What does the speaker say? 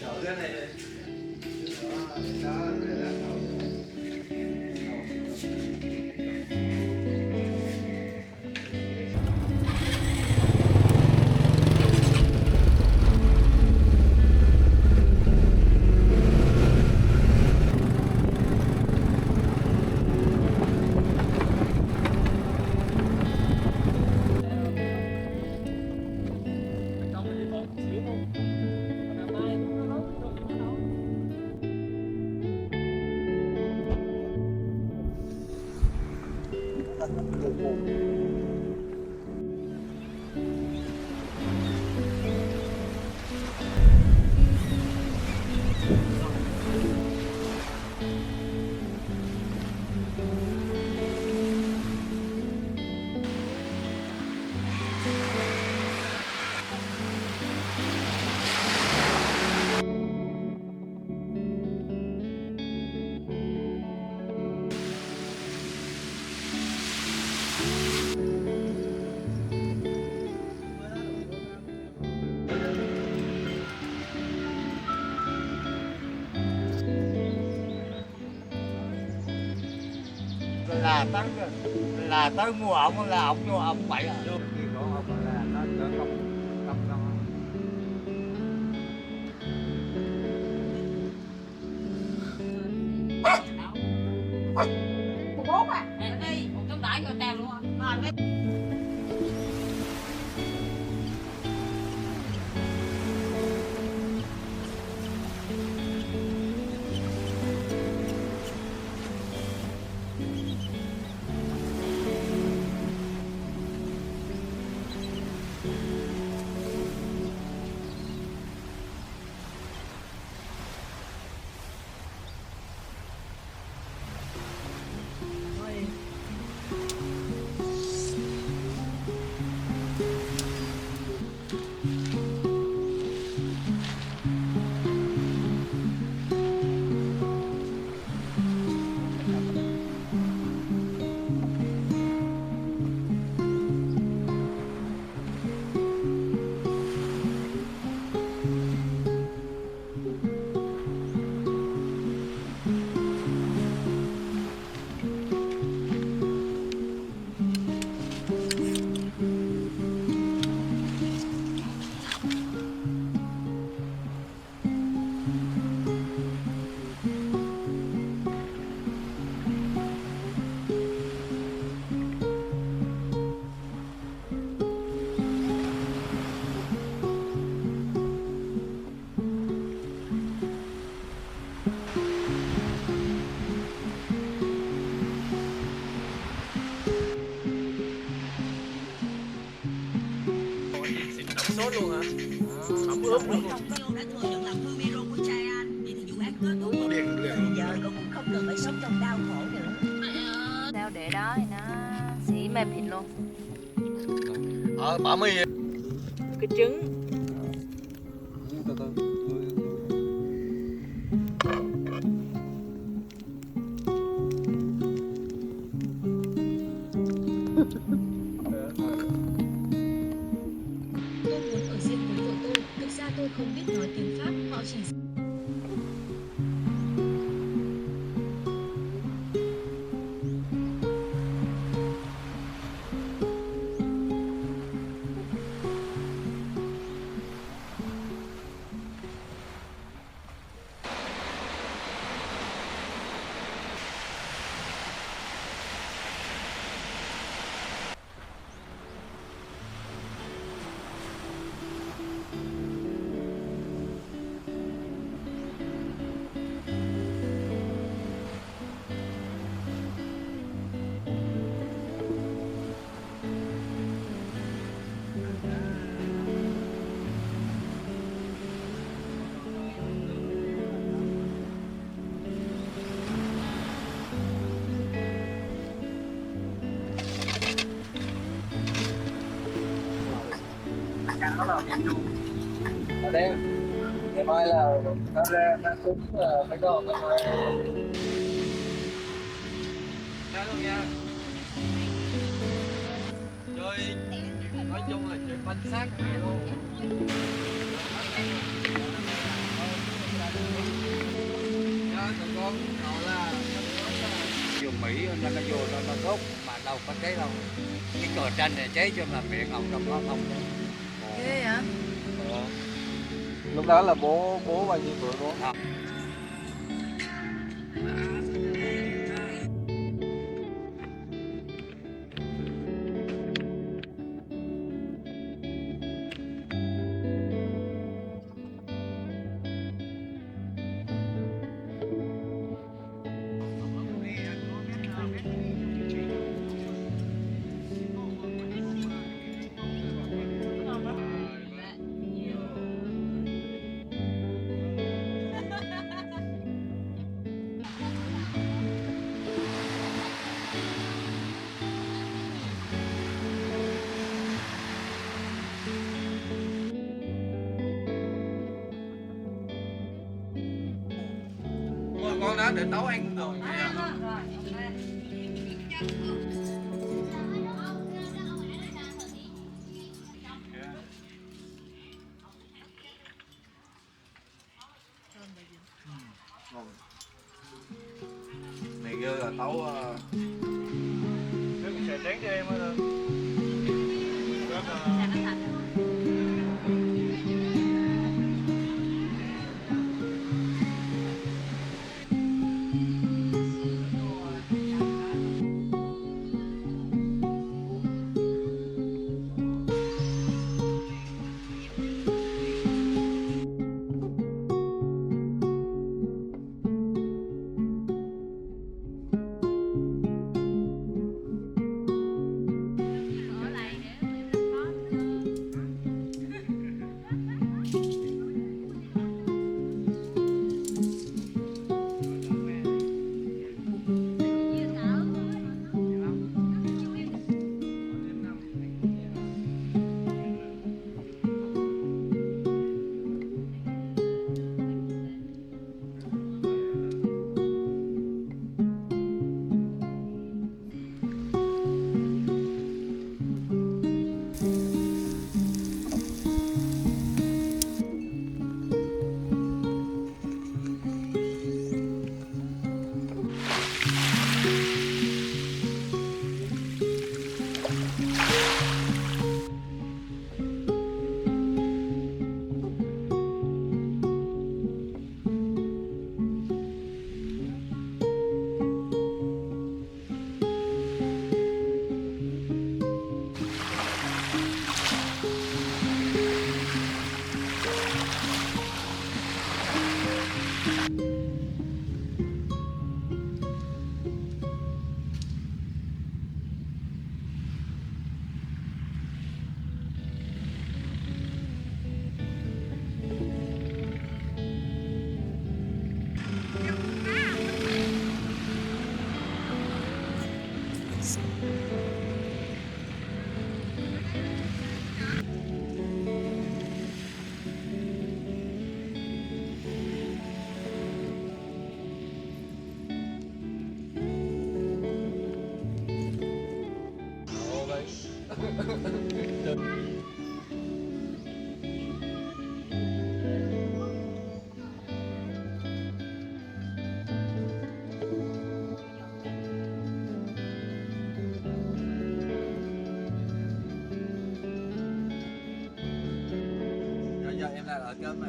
Chở cái này. Đó, đó. Tới mua ổng là ổng vô ổng vậy à. Vô khi của ông là nó đỡ công công công. Bốn à? Đi, một trong đại cho tao luôn à. Sốt luôn hả? Không ướp luôn. Châu đã thừa nhận làm hư micro của trai anh. Vậy thì vụ án kết thúc. Liền. Bây giờ cậu cũng không cần phải sống trong đau khổ nữa. Sao để đó thì nó xỉ mềm thịt luôn. Bả mì Cái trứng. Tôi muốn ở riêng với vợ tôi. Thực ra tôi không biết nói tiếng Pháp. Họ chỉ Ở đây ngày mai là nó ra nó cúng mấy con ngày mai ra luôn nha. Chơi nói chung là chơi bánh xác này luôn. con nó là Dùng Mỹ nó vô nó tốt mà đâu có chế đâu. Cái cờ tranh này chế cho là miệng ông trong đó không. Ghê hả? lúc đó là bố bao nhiêu tuổi bố? Con đó để nấu ăn rồi. Này ghê là tấu nước xè tráng cho em á. Giờ em là ở trên mà